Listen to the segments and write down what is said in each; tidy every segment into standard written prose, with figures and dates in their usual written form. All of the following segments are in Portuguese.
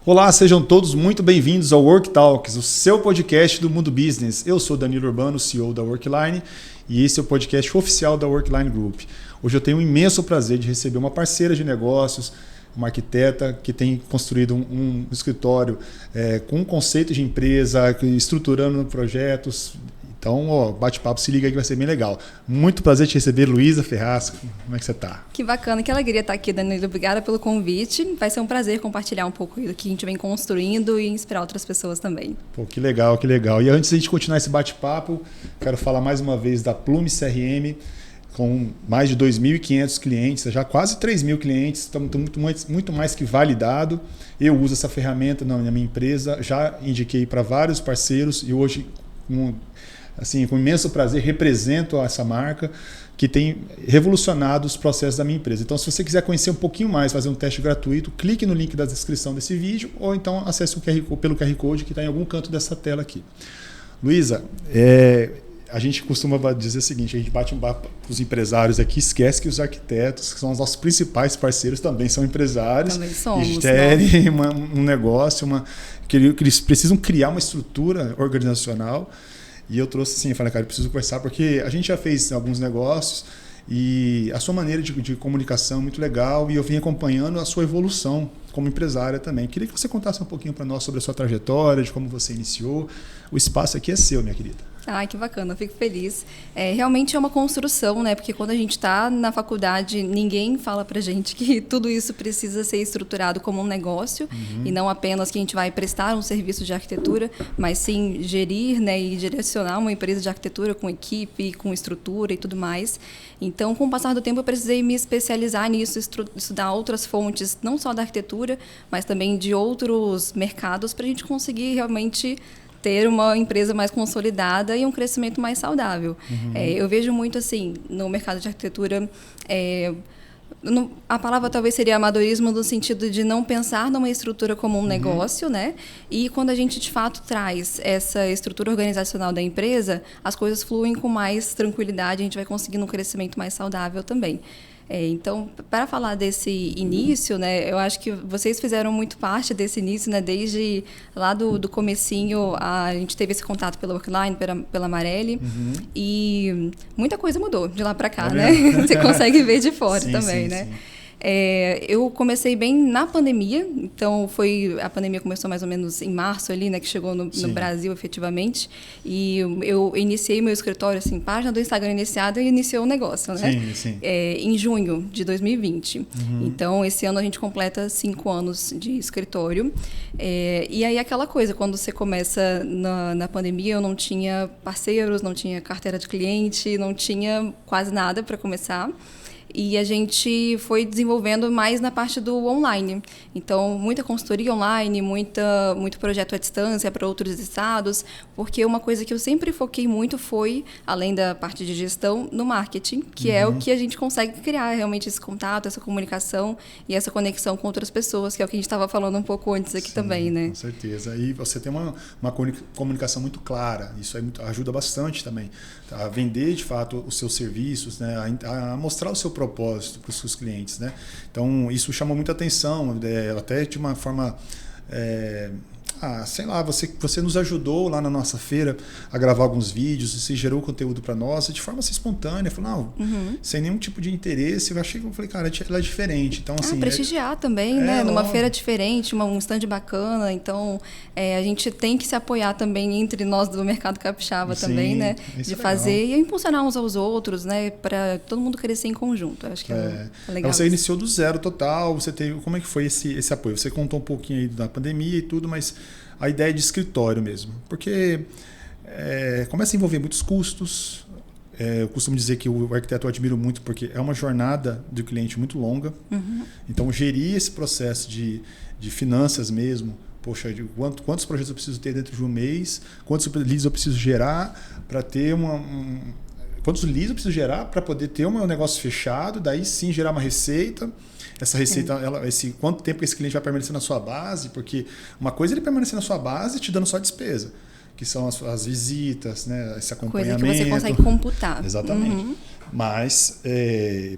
Olá, sejam todos muito bem-vindos ao Work Talks, o seu podcast do mundo business. Eu sou Danilo Urbano, CEO da Workline, e esse é o podcast oficial da Workline Group. Hoje eu tenho um imenso prazer de receber uma parceira de negócios, uma arquiteta que tem construído um escritório com um conceito de empresa, estruturando projetos. Então, bate-papo, se liga aí que vai ser bem legal. Muito prazer te receber, Luísa Ferraz. Como é que você está? Que bacana, que alegria estar aqui, Danilo. Obrigada pelo convite. Vai ser um prazer compartilhar um pouco do que a gente vem construindo e inspirar outras pessoas também. Pô, que legal, que legal. E antes de a gente continuar esse bate-papo, quero falar mais uma vez da Plume CRM, com mais de 2.500 clientes, já quase 3.000 clientes, estamos muito mais que validado. Eu uso essa ferramenta na minha empresa, já indiquei para vários parceiros e hoje, com imenso prazer, represento essa marca que tem revolucionado os processos da minha empresa. Então, se você quiser conhecer um pouquinho mais, fazer um teste gratuito, clique no link da descrição desse vídeo ou então acesse pelo QR Code que está em algum canto dessa tela aqui. Luísa, a gente costuma dizer o seguinte, a gente bate um papo com os empresários aqui, esquece que os arquitetos, que são os nossos principais parceiros, também são empresários. Também somos. Eles terem um negócio, que eles precisam criar uma estrutura organizacional. E eu trouxe assim, eu falei, cara, eu preciso conversar, porque a gente já fez alguns negócios e a sua maneira de comunicação é muito legal e eu vim acompanhando a sua evolução como empresária também. Queria que você contasse um pouquinho para nós sobre a sua trajetória, de como você iniciou. O espaço aqui é seu, minha querida. Ai, que bacana, eu fico feliz. Realmente é uma construção, né? Porque quando a gente está na faculdade, ninguém fala pra gente que tudo isso precisa ser estruturado como um negócio e não apenas que a gente vai prestar um serviço de arquitetura, mas sim gerir, né, e direcionar uma empresa de arquitetura com equipe, com estrutura e tudo mais. Então, com o passar do tempo, eu precisei me especializar nisso, estudar outras fontes, não só da arquitetura, mas também de outros mercados, para a gente conseguir realmente ter uma empresa mais consolidada e um crescimento mais saudável. Eu vejo muito assim, no mercado de arquitetura, a palavra talvez seria amadorismo no sentido de não pensar numa estrutura como um negócio, né? E quando a gente de fato traz essa estrutura organizacional da empresa, as coisas fluem com mais tranquilidade, a gente vai conseguindo um crescimento mais saudável também. Então, para falar desse início, né, eu acho que vocês fizeram muito parte desse início, né, desde lá do comecinho, a gente teve esse contato pela Workline, pela Marelli, e muita coisa mudou de lá para cá, né? Você consegue ver de fora também, né? Sim. Eu comecei bem na pandemia, então a pandemia começou mais ou menos em março ali, né, que chegou no Brasil efetivamente, e eu iniciei meu escritório, assim, página do Instagram iniciada e iniciou o negócio, né? Sim. Em junho de 2020. Então, esse ano a gente completa 5 anos de escritório. E aí aquela coisa, quando você começa na pandemia, eu não tinha parceiros, não tinha carteira de cliente, não tinha quase nada para começar. E a gente foi desenvolvendo mais na parte do online. Então, muita consultoria online, muito projeto à distância para outros estados, porque uma coisa que eu sempre foquei muito foi, além da parte de gestão, no marketing, que é o que a gente consegue criar realmente esse contato, essa comunicação e essa conexão com outras pessoas, que é o que a gente estava falando um pouco antes aqui também, né? Com certeza. E você tem uma comunicação muito clara, isso aí ajuda bastante também a vender, de fato, os seus serviços, né? A mostrar o seu propósito para os seus clientes, né? Então, isso chama muita atenção, até de uma forma... sei lá, você nos ajudou lá na nossa feira a gravar alguns vídeos, você gerou conteúdo para nós de forma assim, espontânea, falou, sem nenhum tipo de interesse. Eu falei, cara, ela é diferente. Então, assim, prestigiar também, né? Numa feira diferente, um stand bacana. Então, a gente tem que se apoiar também entre nós do mercado capixaba também, né? De fazer e impulsionar uns aos outros, né? Para todo mundo crescer em conjunto. Eu acho que é legal. Então, você iniciou do zero total, você teve, como é que foi esse apoio? Você contou um pouquinho aí da pandemia e tudo, mas a ideia de escritório mesmo, porque começa a envolver muitos custos. Eu costumo dizer que o arquiteto eu admiro muito porque é uma jornada do cliente muito longa. Então, gerir esse processo de finanças mesmo, poxa, quantos projetos eu preciso ter dentro de um mês, quantos leads eu preciso gerar para ter quantos leads eu preciso gerar para poder ter um negócio fechado, daí sim gerar uma receita. Essa receita, quanto tempo esse cliente vai permanecer na sua base, porque uma coisa é ele permanecer na sua base te dando só despesa. que são as visitas, né? Esse acompanhamento. Coisa que você consegue computar. Exatamente. Mas,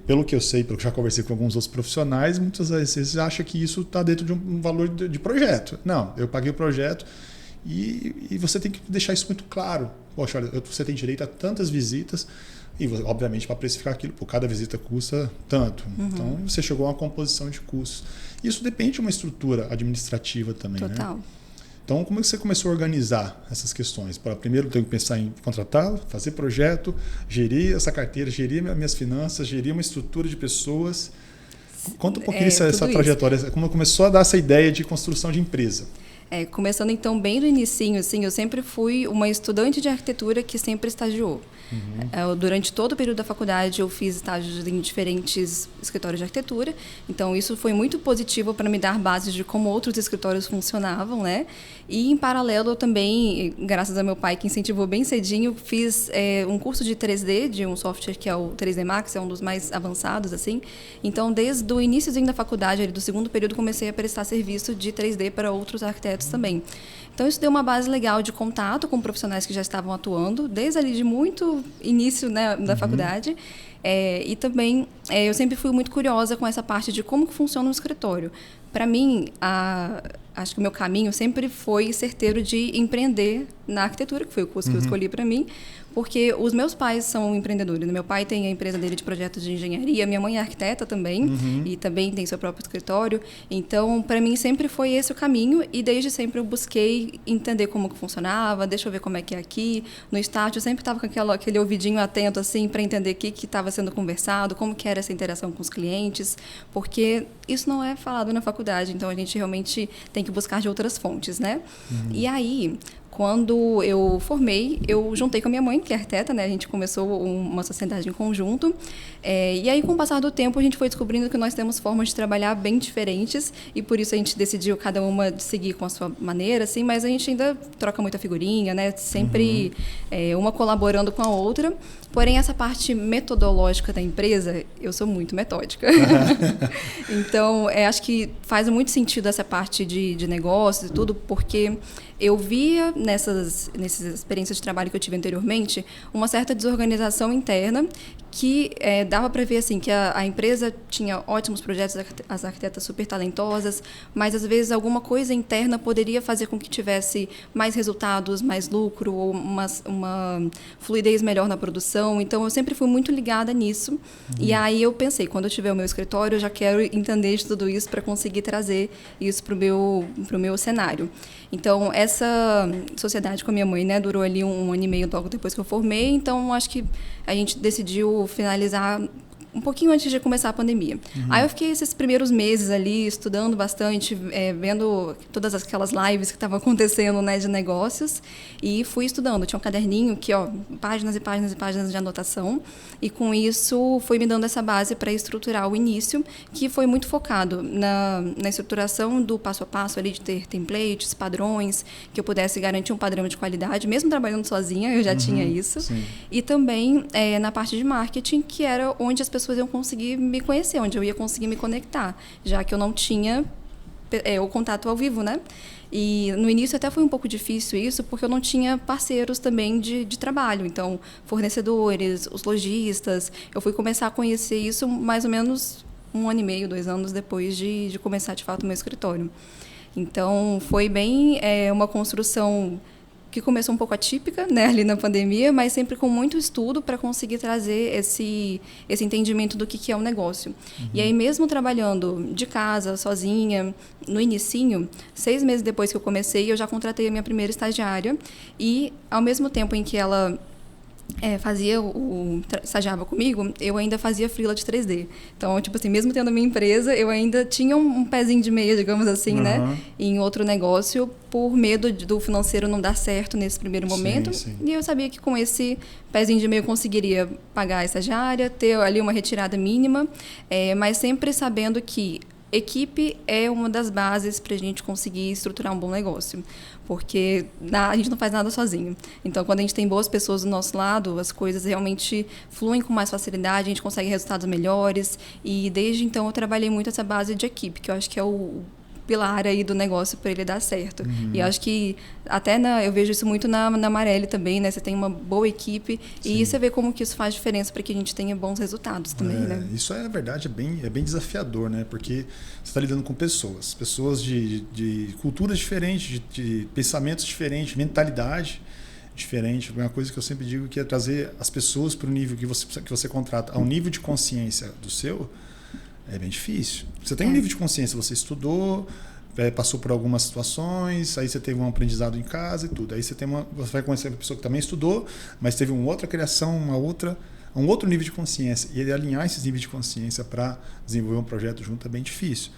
pelo que eu sei, pelo que eu já conversei com alguns outros profissionais, muitas vezes acham que isso está dentro de um valor de projeto. Não, eu paguei o projeto e você tem que deixar isso muito claro. Poxa, olha, você tem direito a tantas visitas e, obviamente, para precificar aquilo, cada visita custa tanto. Então, você chegou a uma composição de custos. Isso depende de uma estrutura administrativa também, Total. né? Então, como é que você começou a organizar essas questões? Primeiro, tenho que pensar em contratar, fazer projeto, gerir essa carteira, gerir minhas finanças, gerir uma estrutura de pessoas. Conta um pouquinho essa trajetória, como começou a dar essa ideia de construção de empresa. Começando então bem do inicinho, assim, eu sempre fui uma estudante de arquitetura que sempre estagiou. Durante todo o período da faculdade eu fiz estágios em diferentes escritórios de arquitetura, então isso foi muito positivo para me dar bases de como outros escritórios funcionavam, né? E em paralelo eu também, graças ao meu pai que incentivou bem cedinho, fiz um curso de 3D, de um software que é o 3D Max, é um dos mais avançados, assim. Então desde o iníciozinho da faculdade, do segundo período, comecei a prestar serviço de 3D para outros arquitetos também. Então, isso deu uma base legal de contato com profissionais que já estavam atuando, desde ali de muito início, né, da faculdade. E também, eu sempre fui muito curiosa com essa parte de como que funciona um escritório. Para mim, acho que o meu caminho sempre foi certeiro de empreender na arquitetura, que foi o curso que eu escolhi para mim, porque os meus pais são empreendedores. Meu pai tem a empresa dele de projetos de engenharia, minha mãe é arquiteta também, e também tem seu próprio escritório. Então, para mim, sempre foi esse o caminho, e desde sempre eu busquei entender como que funcionava, deixa eu ver como é que é aqui. No estágio, eu sempre estava com aquele ouvidinho atento, assim, para entender o que estava sendo conversado, como que era essa interação com os clientes, porque isso não é falado na faculdade, então a gente realmente tem que buscar de outras fontes, né? E aí, quando eu formei, eu juntei com a minha mãe, que é arquiteta, né? A gente começou uma sociedade em conjunto. E aí, com o passar do tempo, a gente foi descobrindo que nós temos formas de trabalhar bem diferentes e por isso a gente decidiu cada uma de seguir com a sua maneira, assim, mas a gente ainda troca muita figurinha, né? Sempre uma colaborando com a outra. Porém, essa parte metodológica da empresa, eu sou muito metódica. Então, acho que faz muito sentido essa parte de negócios e tudo, porque eu via nessas experiências de trabalho que eu tive anteriormente uma certa desorganização interna que dava para ver assim que a empresa tinha ótimos projetos, as arquitetas super talentosas, mas às vezes alguma coisa interna poderia fazer com que tivesse mais resultados, mais lucro ou uma fluidez melhor na produção. Então eu sempre fui muito ligada nisso. E aí eu pensei, quando eu tiver o meu escritório, eu já quero entender de tudo isso para conseguir trazer isso para o meu cenário. Então, essa sociedade com a minha mãe, né, durou ali 1 ano e meio logo depois que eu formei. Então, acho que a gente decidiu finalizar um pouquinho antes de começar a pandemia. Aí eu fiquei esses primeiros meses ali estudando bastante, vendo todas aquelas lives que estavam acontecendo, né, de negócios, e fui estudando. Tinha um caderninho que, páginas e páginas e páginas de anotação, e com isso foi me dando essa base para estruturar o início, que foi muito focado na estruturação do passo a passo ali, de ter templates, padrões, que eu pudesse garantir um padrão de qualidade, mesmo trabalhando sozinha, eu já tinha isso. Sim. E também na parte de marketing, que era onde as pessoas iam conseguir me conhecer, onde eu ia conseguir me conectar, já que eu não tinha o contato ao vivo, né? E no início até foi um pouco difícil isso, porque eu não tinha parceiros também de trabalho. Então, fornecedores, os lojistas, eu fui começar a conhecer isso mais ou menos 1 ano e meio, 2 anos depois de começar, de fato, o meu escritório. Então, foi bem uma construção que começou um pouco atípica, né, ali na pandemia, mas sempre com muito estudo para conseguir trazer esse entendimento do que é um negócio. E aí, mesmo trabalhando de casa, sozinha, no inicinho, 6 meses depois que eu comecei, eu já contratei a minha primeira estagiária e, ao mesmo tempo em que ela estagiava comigo, eu ainda fazia freela de 3D. Então, tipo assim, mesmo tendo a minha empresa, eu ainda tinha um pezinho de meia, digamos assim, né? Em outro negócio, por medo do financeiro não dar certo nesse primeiro momento. Sim. E eu sabia que com esse pezinho de meia eu conseguiria pagar a estagiária, ter ali uma retirada mínima, mas sempre sabendo que equipe é uma das bases para a gente conseguir estruturar um bom negócio, porque a gente não faz nada sozinho. Então, quando a gente tem boas pessoas do nosso lado, as coisas realmente fluem com mais facilidade, a gente consegue resultados melhores, e desde então eu trabalhei muito essa base de equipe, que eu acho que é o pilar aí do negócio para ele dar certo. E acho que até eu vejo isso muito na Marelli também, né? Você tem uma boa equipe e você vê como que isso faz diferença para que a gente tenha bons resultados também, né? Isso é verdade, é bem desafiador, né? Porque você está lidando com pessoas de culturas diferentes, de pensamentos diferentes, mentalidade diferente. Uma coisa que eu sempre digo que é trazer as pessoas para o nível que você contrata, ao nível de consciência do seu, é bem difícil. Você tem um nível de consciência, você estudou, passou por algumas situações, aí você teve um aprendizado em casa e tudo. Aí você vai conhecer uma pessoa que também estudou, mas teve uma outra criação, um outro nível de consciência. E ele alinhar esses níveis de consciência para desenvolver um projeto junto é bem difícil,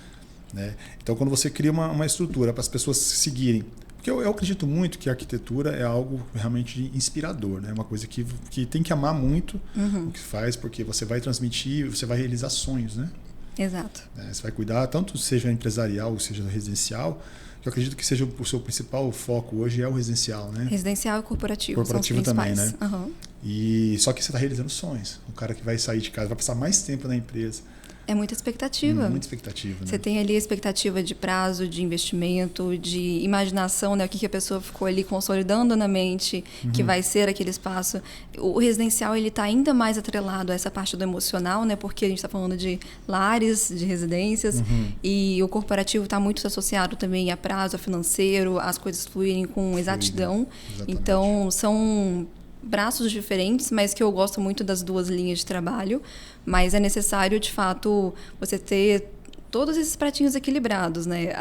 né? Então, quando você cria uma estrutura para as pessoas seguirem, porque eu acredito muito que a arquitetura é algo realmente inspirador, né? Uma coisa que tem que amar muito o que faz, porque você vai transmitir, você vai realizar sonhos, né? Exato. Você vai cuidar, tanto seja empresarial, seja residencial, que eu acredito que seja o seu principal foco hoje é o residencial, né? Residencial e corporativo. Corporativo são os também, né? Uhum. E só que você está realizando sonhos. O cara que vai sair de casa vai passar mais tempo na empresa. É muita expectativa. Muita expectativa, né? Você tem ali a expectativa de prazo, de investimento, de imaginação, né? O que a pessoa ficou ali consolidando na mente, que vai ser aquele espaço. O residencial, ele está ainda mais atrelado a essa parte do emocional, né? Porque a gente está falando de lares, de residências, e o corporativo está muito associado também a prazo, a financeiro, as coisas fluírem com exatidão. Exatamente. Então, são braços diferentes, mas que eu gosto muito das duas linhas de trabalho, mas é necessário, de fato, você ter todos esses pratinhos equilibrados, né?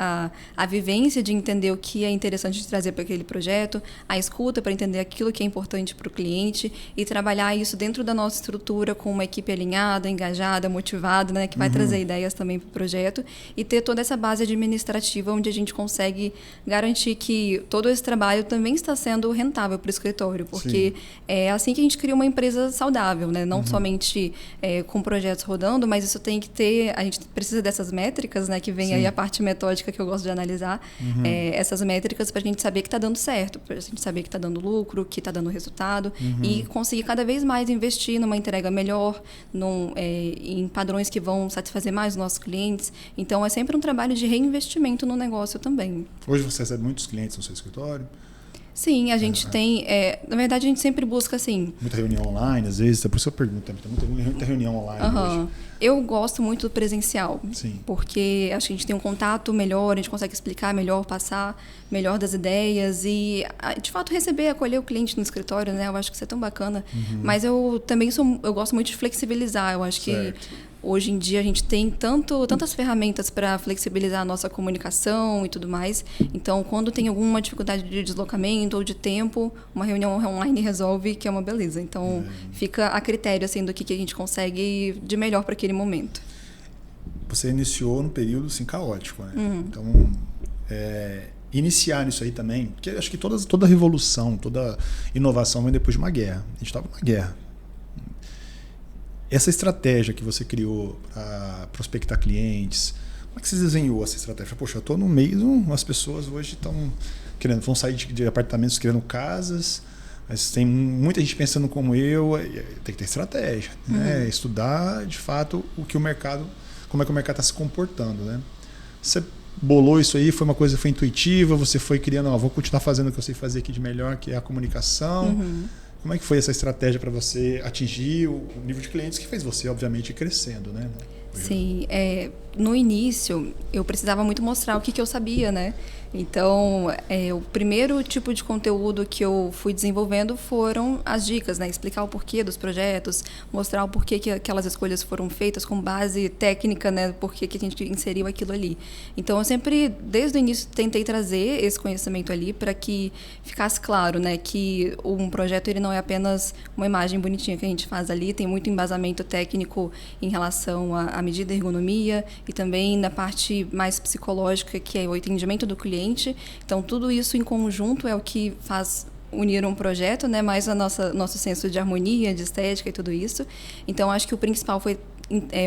A vivência de entender o que é interessante de trazer para aquele projeto, a escuta para entender aquilo que é importante para o cliente e trabalhar isso dentro da nossa estrutura com uma equipe alinhada, engajada, motivada, né? Que vai trazer ideias também para o projeto e ter toda essa base administrativa onde a gente consegue garantir que todo esse trabalho também está sendo rentável para o escritório, porque é assim que a gente cria uma empresa saudável, né? Não somente com projetos rodando, mas isso tem que ter, a gente precisa dessas métricas, né, que vem aí a parte metódica que eu gosto de analisar, essas métricas para a gente saber que está dando certo, para a gente saber que está dando lucro, que está dando resultado e conseguir cada vez mais investir numa entrega melhor, em padrões que vão satisfazer mais os nossos clientes. Então, é sempre um trabalho de reinvestimento no negócio também. Hoje você recebe muitos clientes no seu escritório? Sim, a gente tem... na verdade, a gente sempre busca, assim... Muita reunião online, às vezes, é por isso que eu pergunto, tem muita reunião online hoje. Eu gosto muito do presencial, Sim. Porque acho que a gente tem um contato melhor, a gente consegue explicar melhor, passar melhor das ideias e, de fato, acolher o cliente no escritório, né? Eu acho que isso é tão bacana. Mas eu também eu gosto muito de flexibilizar. Eu acho que hoje em dia a gente tem tantas ferramentas para flexibilizar a nossa comunicação e tudo mais. Então, quando tem alguma dificuldade de deslocamento ou de tempo, uma reunião online resolve, que é uma beleza. Então, fica a critério assim, do que a gente consegue de melhor para aquele momento. Você iniciou num período assim, caótico, né? Então, iniciar nisso aí também, porque acho que toda revolução, toda inovação vem depois de uma guerra. A gente estava numa guerra. Essa estratégia que você criou para prospectar clientes, como é que você desenhou essa estratégia? Poxa, eu estou no meio, as pessoas hoje vão sair de apartamentos criando casas, mas tem muita gente pensando como eu, tem que ter estratégia, né? Estudar de fato como é que o mercado está se comportando, né? Você bolou isso aí, foi intuitiva, você foi criando, vou continuar fazendo o que eu sei fazer aqui de melhor, que é a comunicação. Como é que foi essa estratégia para você atingir o nível de clientes que fez você, obviamente, ir crescendo, né? Sim, no início eu precisava muito mostrar o que eu sabia, né? Então, o primeiro tipo de conteúdo que eu fui desenvolvendo foram as dicas, né? Explicar o porquê dos projetos, mostrar o porquê que aquelas escolhas foram feitas com base técnica, né? Porquê que a gente inseriu aquilo ali. Então, eu sempre, desde o início, tentei trazer esse conhecimento ali para que ficasse claro, né? Que um projeto ele não é apenas uma imagem bonitinha que a gente faz ali, tem muito embasamento técnico em relação à medida e ergonomia e também na parte mais psicológica, que é o entendimento do cliente. Então, tudo isso em conjunto é o que faz unir um projeto, né? Mais nosso senso de harmonia, de estética e tudo isso. Então, acho que o principal foi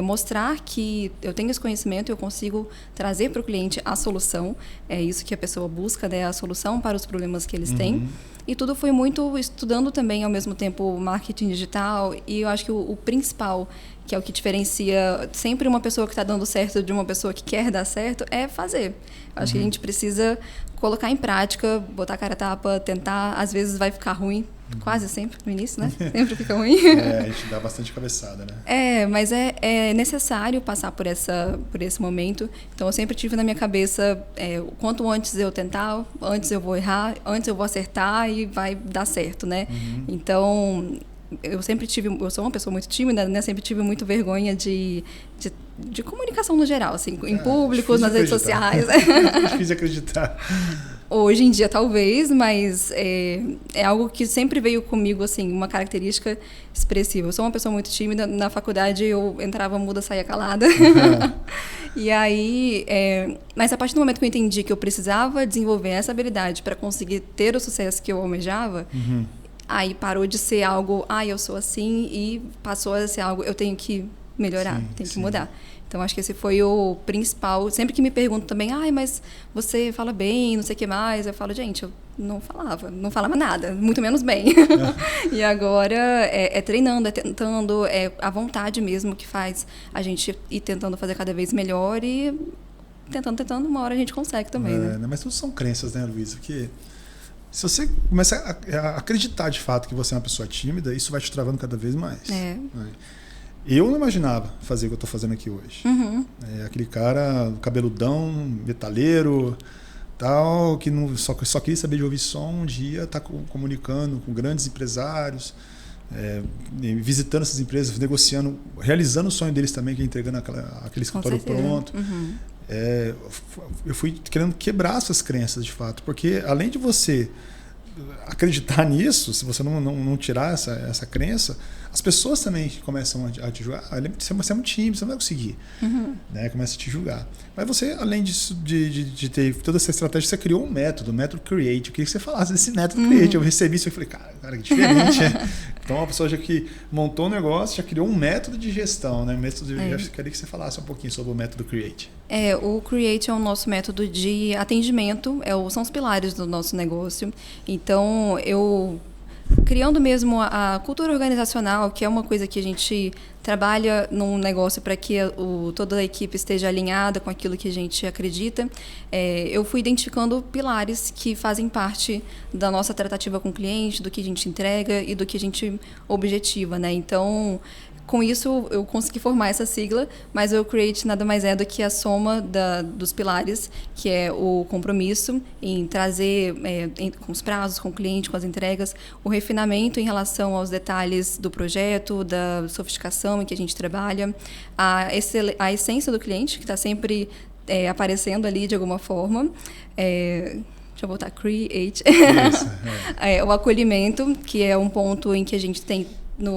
mostrar que eu tenho esse conhecimento e eu consigo trazer para o cliente a solução. É isso que a pessoa busca, né? A solução para os problemas que eles têm. E tudo foi muito estudando também, ao mesmo tempo, marketing digital. E eu acho que o principal que é o que diferencia sempre uma pessoa que está dando certo de uma pessoa que quer dar certo, é fazer. Eu acho que a gente precisa colocar em prática, botar a cara a tapa, tentar. Às vezes vai ficar ruim, quase sempre no início, né? Sempre fica ruim. A gente dá bastante cabeçada, né? Mas é necessário passar por esse momento. Então, eu sempre tive na minha cabeça, o quanto antes eu tentar, antes eu vou errar, antes eu vou acertar e vai dar certo, né? Então, eu sou uma pessoa muito tímida, né? Sempre tive muito vergonha de comunicação no geral, assim, em público, nas redes sociais. É difícil acreditar. Hoje em dia, talvez, mas é algo que sempre veio comigo, assim, uma característica expressiva. Eu sou uma pessoa muito tímida. Na faculdade, eu entrava muda, saía calada. E aí... mas a partir do momento que eu entendi que eu precisava desenvolver essa habilidade para conseguir ter o sucesso que eu almejava, aí parou de ser algo, eu sou assim, e passou a ser algo, eu tenho que melhorar, tenho que mudar. Então, acho que esse foi o principal. Sempre que me perguntam também, mas você fala bem, não sei o que mais, eu falo, gente, eu não falava nada, muito menos bem. E agora é treinando, é tentando, é a vontade mesmo que faz a gente ir tentando fazer cada vez melhor e tentando, uma hora a gente consegue também, né? Mas tudo são crenças, né, Luísa? Porque se você começa a acreditar de fato que você é uma pessoa tímida, isso vai te travando cada vez mais. Né? Eu não imaginava fazer o que eu estou fazendo aqui hoje. Aquele cara cabeludão, metaleiro, tal, que só queria saber de ouvir som, um dia está comunicando com grandes empresários, visitando essas empresas, negociando, realizando o sonho deles também, que é entregando aquele escritório pronto. Eu fui querendo quebrar essas crenças de fato, porque além de você acreditar nisso, se você não tirar essa crença, as pessoas também começam a te julgar. Você é muito tímido, você não vai conseguir. Né? Começa a te julgar. Mas você, além disso, de ter toda essa estratégia, você criou um método, o método Create. Eu queria que você falasse desse método Create. Eu recebi isso e falei, cara, que diferente. Então, uma pessoa já que montou um negócio, já criou um método de gestão. Né? Eu queria que você falasse um pouquinho sobre o método Create. O Create é o nosso método de atendimento, são os pilares do nosso negócio. Então, criando mesmo a cultura organizacional, que é uma coisa que a gente trabalha num negócio para que toda a equipe esteja alinhada com aquilo que a gente acredita, eu fui identificando pilares que fazem parte da nossa tratativa com o cliente, do que a gente entrega e do que a gente objetiva, né? Então, com isso, eu consegui formar essa sigla, mas o Create nada mais é do que a soma dos pilares, que é o compromisso em trazer, com os prazos, com o cliente, com as entregas, o refinamento em relação aos detalhes do projeto, da sofisticação em que a gente trabalha, a essência do cliente, que está sempre aparecendo ali de alguma forma. Deixa eu voltar, Create. Isso, o acolhimento, que é um ponto em que a gente tem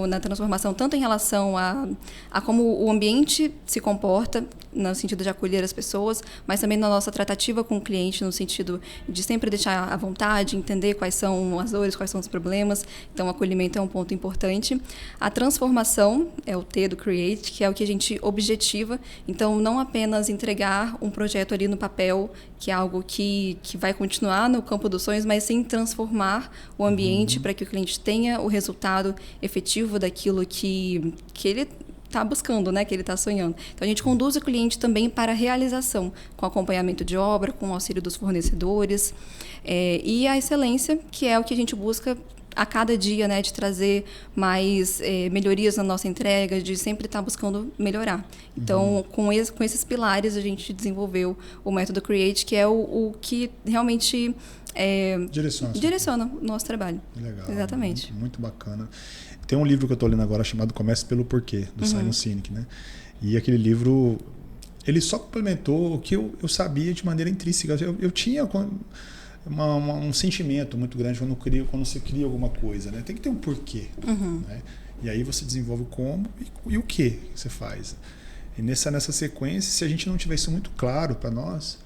na transformação, tanto em relação a como o ambiente se comporta, no sentido de acolher as pessoas, mas também na nossa tratativa com o cliente, no sentido de sempre deixar à vontade, entender quais são as dores, quais são os problemas. Então, o acolhimento é um ponto importante. A transformação é o T do Create, que é o que a gente objetiva. Então, não apenas entregar um projeto ali no papel, que é algo que vai continuar no campo dos sonhos, mas sim transformar o ambiente para que o cliente tenha o resultado efetivo daquilo que ele está buscando, né, que ele está sonhando. Então, a gente conduz o cliente também para a realização, com acompanhamento de obra, com o auxílio dos fornecedores, e a excelência, que é o que a gente busca a cada dia, né, de trazer mais melhorias na nossa entrega, de sempre estar buscando melhorar. Então, com esses pilares, a gente desenvolveu o método Create, que é o que realmente direciona o nosso trabalho. Legal. Exatamente. Muito bacana. Tem um livro que eu estou lendo agora chamado Comece pelo Porquê, do Simon Sinek, né? E aquele livro, ele só complementou o que eu sabia de maneira intrínseca. Eu tinha um sentimento muito grande quando você cria alguma coisa, né? Tem que ter um porquê. Né? E aí você desenvolve o como e o que você faz. E nessa sequência, se a gente não tiver isso muito claro para nós,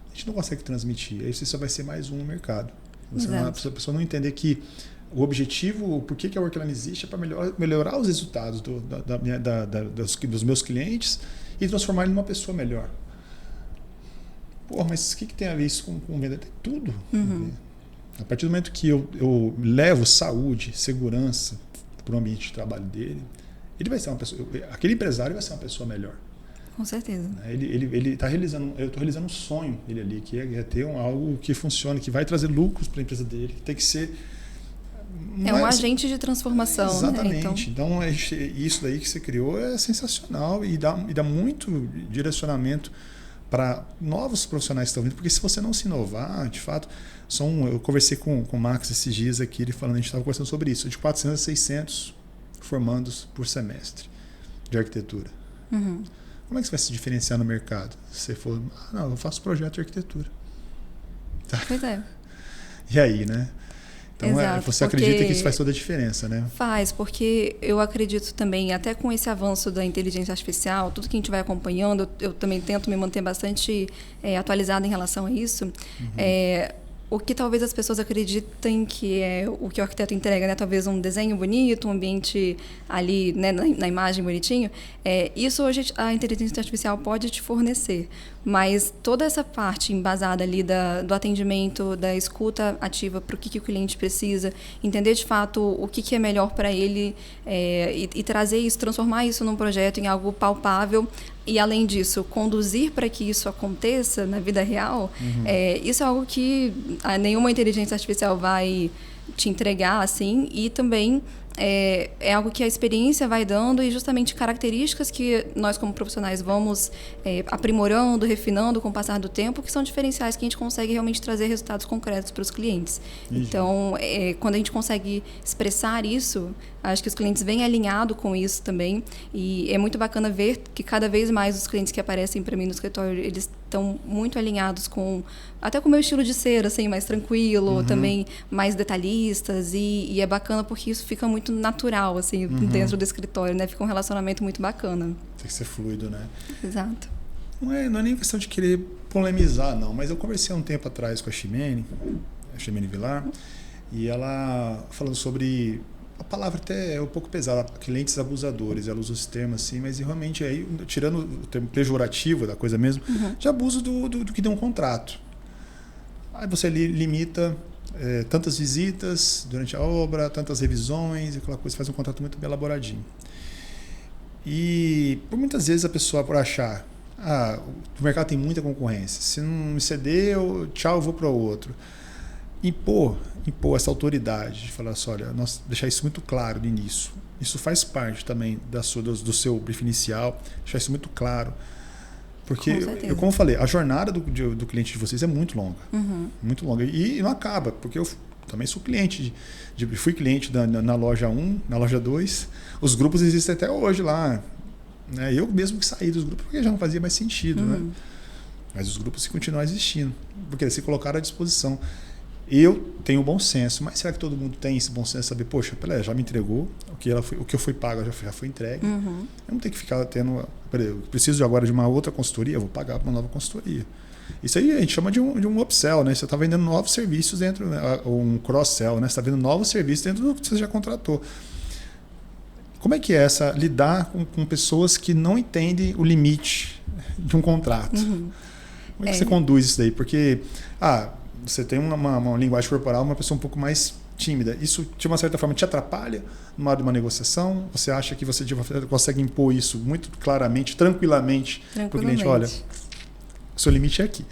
a gente não consegue transmitir. Aí você só vai ser mais um no mercado. A pessoa não entender que o objetivo, o porquê que a Workline existe é para melhorar os resultados dos meus clientes e transformar ele numa pessoa melhor. Pô, mas o que tem a ver isso com venda? Tem tudo. A partir do momento que eu levo saúde, segurança para o ambiente de trabalho dele, ele vai ser uma pessoa, aquele empresário vai ser uma pessoa melhor. Com certeza. Ele está realizando, eu estou realizando um sonho ele ali, que é ter algo que funcione, que vai trazer lucros para a empresa dele, que tem que ser... É um agente de transformação. Exatamente. Né? Então, isso daí que você criou é sensacional e dá muito direcionamento para novos profissionais que estão vindo, porque se você não se inovar, de fato, eu conversei com o Max esses dias aqui, ele falando, a gente estava conversando sobre isso, de 400 a 600 formandos por semestre de arquitetura. Uhum. Como é que você vai se diferenciar no mercado? Se você for, eu faço projeto de arquitetura. Tá. Pois é. E aí, né? Então, Exato, você acredita que isso faz toda a diferença, né? Faz, porque eu acredito também, até com esse avanço da inteligência artificial, tudo que a gente vai acompanhando, eu também tento me manter bastante atualizada em relação a isso. Uhum. O que talvez as pessoas acreditem que é o que o arquiteto entrega, né? Talvez um desenho bonito, um ambiente ali, né, na imagem bonitinho. Isso hoje a inteligência artificial pode te fornecer. Mas toda essa parte embasada ali do atendimento, da escuta ativa para o que o cliente precisa, entender de fato o que é melhor para ele e trazer isso, transformar isso num projeto, em algo palpável. E, além disso, conduzir para que isso aconteça na vida real, isso é algo que nenhuma inteligência artificial vai te entregar, assim, e também é algo que a experiência vai dando e justamente características que nós, como profissionais, vamos aprimorando, refinando com o passar do tempo, que são diferenciais que a gente consegue realmente trazer resultados concretos para os clientes. Então, quando a gente consegue expressar isso, acho que os clientes vêm alinhados com isso também, e é muito bacana ver que cada vez mais os clientes que aparecem para mim no escritório, eles estão muito alinhados até com o meu estilo de ser, assim, mais tranquilo, também mais detalhistas, e é bacana porque isso fica muito natural, assim, dentro do escritório, né? Fica um relacionamento muito bacana. Tem que ser fluido, né? Exato. Não é nem questão de querer polemizar, não, mas eu conversei há um tempo atrás com a Ximene Vilar, e ela falando sobre... A palavra até é um pouco pesada, clientes abusadores, ela usa esse termo assim, mas realmente aí, tirando o termo pejorativo da coisa mesmo, de abuso do que deu um contrato. Aí você limita tantas visitas durante a obra, tantas revisões, aquela coisa, faz um contrato muito bem elaboradinho. E por muitas vezes a pessoa, por achar, o mercado tem muita concorrência, se não me ceder, tchau, eu vou para o outro. Impor essa autoridade, de falar assim, olha, deixar isso muito claro no início. Isso faz parte também do seu brief inicial, deixar isso muito claro. Porque, como eu falei, a jornada do cliente de vocês é muito longa. Muito longa. E não acaba, porque eu também sou cliente, fui cliente na loja 1, na loja 2. Os grupos existem até hoje lá. Né? Eu mesmo que saí dos grupos, porque já não fazia mais sentido. Né? Mas os grupos continuam existindo, porque eles se colocaram à disposição. Eu tenho bom senso, mas será que todo mundo tem esse bom senso de saber, poxa, já me entregou, o que eu fui pago já foi entregue. Eu não tenho que ficar tendo, eu preciso agora de uma outra consultoria, eu vou pagar uma nova consultoria. Isso aí a gente chama de um upsell, né? Você está vendendo novos serviços dentro, né? Ou um cross-sell, né? Você está vendendo novos serviços dentro do que você já contratou. Como é que é lidar com pessoas que não entendem o limite de um contrato? Como é que você conduz isso daí? Porque, você tem uma linguagem corporal, uma pessoa um pouco mais tímida. Isso, de uma certa forma, te atrapalha numa hora de uma negociação? Você acha que você consegue impor isso muito claramente, tranquilamente, para o cliente? Olha, o seu limite é aqui.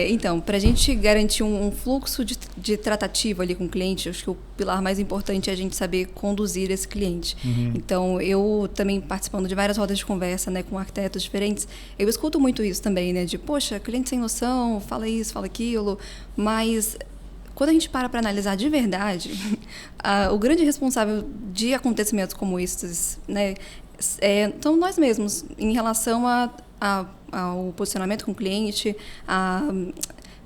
Então, para a gente garantir um fluxo de tratativa ali com o cliente, acho que o pilar mais importante é a gente saber conduzir esse cliente. Então, eu também participando de várias rodas de conversa, né, com arquitetos diferentes, eu escuto muito isso também, né, de, poxa, cliente sem noção, fala isso, fala aquilo, mas quando a gente para analisar de verdade, o grande responsável de acontecimentos como esses, né, são nós mesmos, em relação ao posicionamento com o cliente, a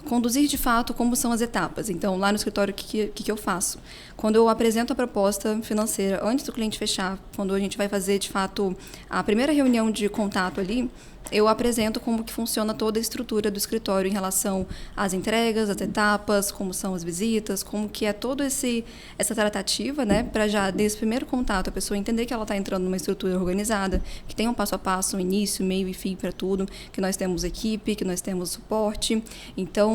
conduzir de fato como são as etapas. Então, lá no escritório, o que eu faço? Quando eu apresento a proposta financeira, antes do cliente fechar, quando a gente vai fazer de fato a primeira reunião de contato ali, eu apresento como que funciona toda a estrutura do escritório em relação às entregas, às etapas, como são as visitas, como que é toda essa tratativa, né, para já, desde o primeiro contato, a pessoa entender que ela está entrando numa estrutura organizada, que tem um passo a passo, um início, meio e fim para tudo, que nós temos equipe, que nós temos suporte. Então,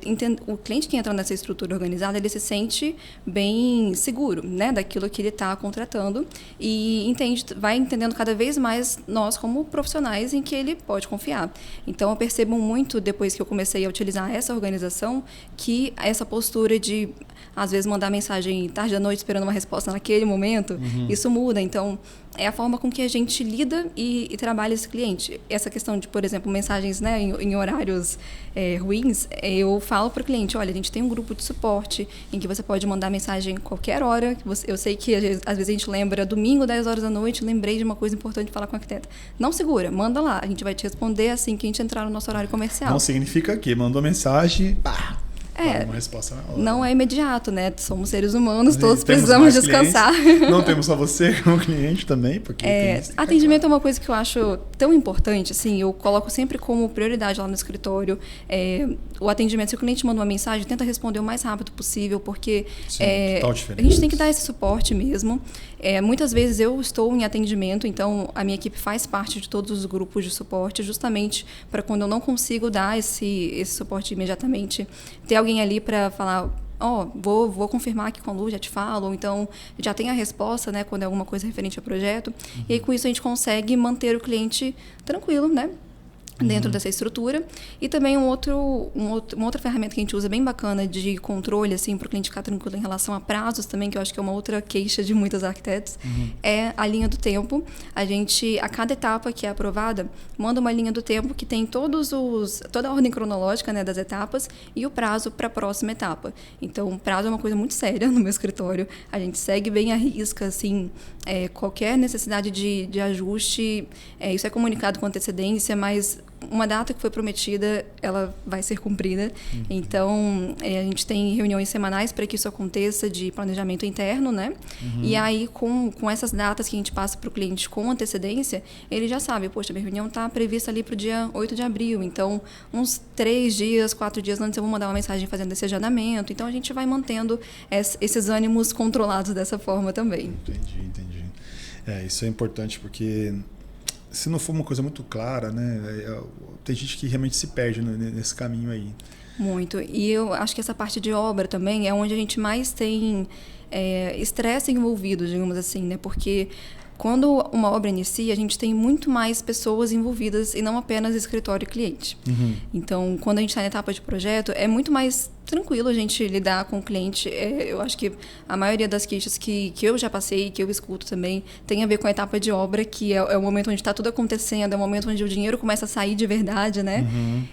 Então, o cliente que entra nessa estrutura organizada, ele se sente bem seguro, né, daquilo que ele está contratando e vai entendendo cada vez mais nós como profissionais em que ele pode confiar. Então, eu percebo muito, depois que eu comecei a utilizar essa organização, que essa postura de, às vezes, mandar mensagem tarde da noite esperando uma resposta naquele momento, isso muda. Então, é a forma com que a gente lida e trabalha esse cliente. Essa questão de, por exemplo, mensagens, né, em horários ruins, eu falo para o cliente, olha, a gente tem um grupo de suporte em que você pode mandar mensagem qualquer hora. Eu sei que às vezes a gente lembra, domingo, 10 horas da noite, lembrei de uma coisa importante de falar com a arquiteta. Não segura, manda lá. A gente vai te responder assim que a gente entrar no nosso horário comercial. Não significa que mandou mensagem, pá, uma resposta na hora. Não é imediato, né? Somos seres humanos, todos precisamos descansar. Não temos só você como cliente também, porque atendimento é uma coisa que eu acho tão importante, assim, eu coloco sempre como prioridade lá no escritório. O atendimento, se o cliente manda uma mensagem, tenta responder o mais rápido possível, porque a gente tem que dar esse suporte mesmo. Muitas vezes eu estou em atendimento, então a minha equipe faz parte de todos os grupos de suporte, justamente para quando eu não consigo dar esse suporte imediatamente, ter alguém ali para falar, vou confirmar aqui com a Lu, já te falo, ou então já tem a resposta, né, quando é alguma coisa referente ao projeto. E aí com isso a gente consegue manter o cliente tranquilo, né, dentro dessa estrutura. E também uma outra ferramenta que a gente usa bem bacana de controle, assim, para o cliente ficar tranquilo em relação a prazos também, que eu acho que é uma outra queixa de muitos arquitetos, é a linha do tempo. A gente, a cada etapa que é aprovada, manda uma linha do tempo que tem toda a ordem cronológica, né, das etapas e o prazo para a próxima etapa. Então, o prazo é uma coisa muito séria no meu escritório. A gente segue bem à risca, assim, qualquer necessidade de ajuste, isso é comunicado com antecedência, mas uma data que foi prometida, ela vai ser cumprida. Então, a gente tem reuniões semanais para que isso aconteça, de planejamento interno, né? E aí, com essas datas que a gente passa para o cliente com antecedência, ele já sabe, poxa, minha reunião está prevista ali para o dia 8 de abril, então, uns 3 dias, 4 dias antes eu vou mandar uma mensagem fazendo esse agendamento. Então, a gente vai mantendo esses ânimos controlados dessa forma também. Entendi. Isso é importante porque se não for uma coisa muito clara, né, tem gente que realmente se perde nesse caminho aí. Muito. E eu acho que essa parte de obra também é onde a gente mais tem estresse envolvido, digamos assim, né? Porque quando uma obra inicia, a gente tem muito mais pessoas envolvidas e não apenas escritório e cliente. Então, quando a gente está na etapa de projeto, é muito mais tranquilo a gente lidar com o cliente. Eu acho que a maioria das queixas que eu já passei, que eu escuto também, tem a ver com a etapa de obra, que é o momento onde está tudo acontecendo, é o momento onde o dinheiro começa a sair de verdade, né?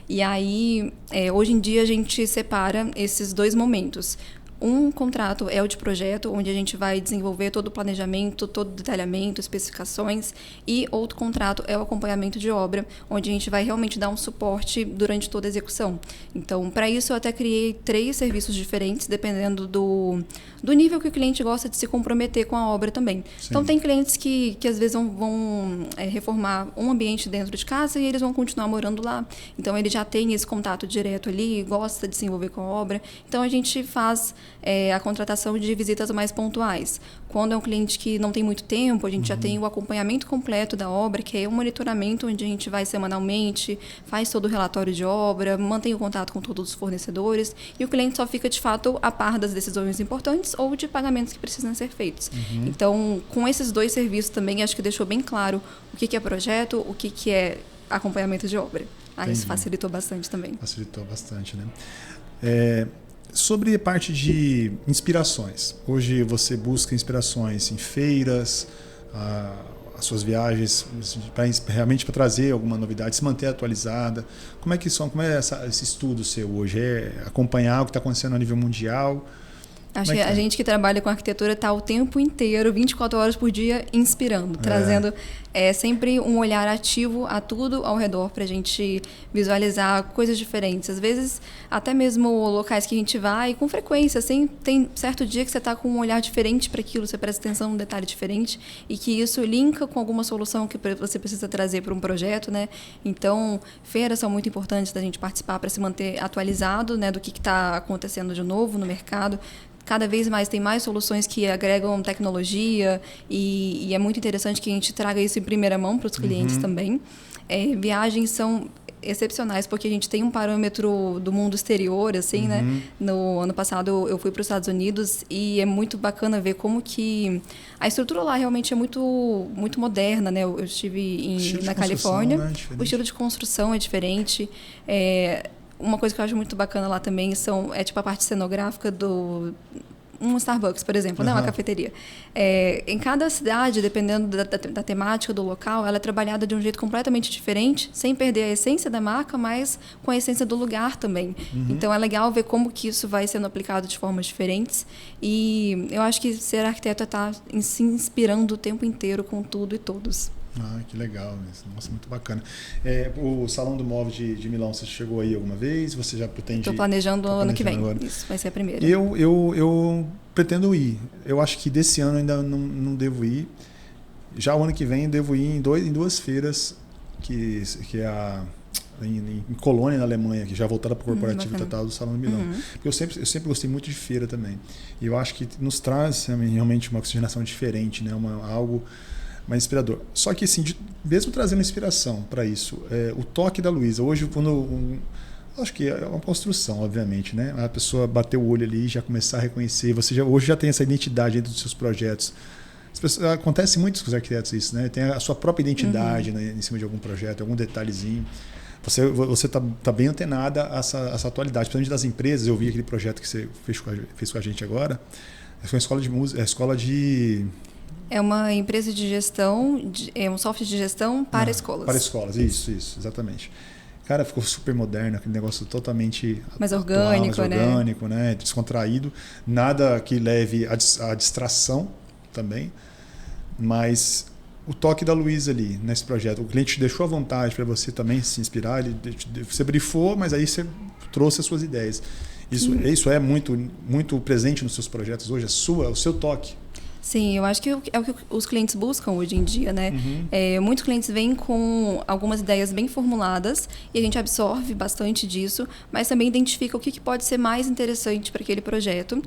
E aí, hoje em dia, a gente separa esses dois momentos. Um contrato é o de projeto, onde a gente vai desenvolver todo o planejamento, todo o detalhamento, especificações, e outro contrato é o acompanhamento de obra, onde a gente vai realmente dar um suporte durante toda a execução. Então, para isso, eu até criei 3 serviços diferentes, dependendo do nível que o cliente gosta de se comprometer com a obra também. Sim. Então, tem clientes que às vezes vão reformar um ambiente dentro de casa e eles vão continuar morando lá. Então, ele já tem esse contato direto ali, gosta de se envolver com a obra. Então, a gente faz a contratação de visitas mais pontuais. Quando é um cliente que não tem muito tempo, a gente já tem o acompanhamento completo da obra, que é um monitoramento onde a gente vai semanalmente, faz todo o relatório de obra, mantém o contato com todos os fornecedores, e o cliente só fica, de fato, a par das decisões importantes ou de pagamentos que precisam ser feitos. Então, com esses 2 serviços também, acho que deixou bem claro o que é projeto, o que é acompanhamento de obra. Isso facilitou bastante também. Facilitou bastante, né? Sobre a parte de inspirações. Hoje você busca inspirações em feiras, as suas viagens, realmente para trazer alguma novidade, se manter atualizada. Como é esse estudo seu hoje? É acompanhar o que está acontecendo a nível mundial? Acho que a gente que trabalha com arquitetura está o tempo inteiro, 24 horas por dia, inspirando, trazendo sempre um olhar ativo a tudo ao redor para a gente visualizar coisas diferentes. Às vezes, até mesmo locais que a gente vai, com frequência, assim, tem certo dia que você está com um olhar diferente para aquilo, você presta atenção num detalhe diferente e que isso linka com alguma solução que você precisa trazer para um projeto, né? Então, feiras são muito importantes da gente participar para se manter atualizado, né, do que está acontecendo de novo no mercado. Cada vez mais tem mais soluções que agregam tecnologia e é muito interessante que a gente traga isso em primeira mão para os clientes também. Viagens são excepcionais, porque a gente tem um parâmetro do mundo exterior, assim, né? No ano passado eu fui para os Estados Unidos e é muito bacana ver como que a estrutura lá realmente é muito, muito moderna, né? Eu estive na Califórnia, né? o estilo de construção é diferente. Uma coisa que eu acho muito bacana lá também é tipo a parte cenográfica um Starbucks, por exemplo, né? Uma cafeteria. Em cada cidade, dependendo da temática do local, ela é trabalhada de um jeito completamente diferente, sem perder a essência da marca, mas com a essência do lugar também. Então, é legal ver como que isso vai sendo aplicado de formas diferentes. E eu acho que ser arquiteto é estar se inspirando o tempo inteiro com tudo e todos. Ah, que legal. Nossa, muito bacana. O Salão do Móvel de Milão, você chegou aí alguma vez? Você já pretende... Estou planejando ano que vem. Agora? Isso vai ser a primeira. Eu pretendo ir. Eu acho que desse ano ainda não devo ir. Já o ano que vem eu devo ir em duas feiras, que é em Colônia, na Alemanha, que já voltada para o corporativo total do Salão do Milão. Porque eu sempre gostei muito de feira também. E eu acho que nos traz realmente uma oxigenação diferente, né? Algo mais inspirador. Só que, assim, mesmo trazendo inspiração para isso, o toque da Luísa, hoje, acho que é uma construção, obviamente, né? A pessoa bater o olho ali e já começar a reconhecer, você hoje já tem essa identidade dentro dos seus projetos. Acontece muito com os arquitetos isso, né? Tem a sua própria identidade, né, em cima de algum projeto, algum detalhezinho. Você tá bem antenada a essa atualidade, principalmente das empresas. Eu vi aquele projeto que você fez com a gente agora. Foi uma escola de música, É uma empresa de gestão, é um software de gestão para escolas. Para escolas, isso, exatamente. Cara, ficou super moderno, aquele negócio totalmente mais orgânico, né? Descontraído. Nada que leve à distração também, mas o toque da Luísa ali nesse projeto. O cliente te deixou à vontade para você também se inspirar, você brifou, mas aí você trouxe as suas ideias. Isso é muito, muito presente nos seus projetos hoje, o seu toque. Sim, eu acho que é o que os clientes buscam hoje em dia, né? Muitos clientes vêm com algumas ideias bem formuladas e a gente absorve bastante disso, mas também identifica o que pode ser mais interessante para aquele projeto.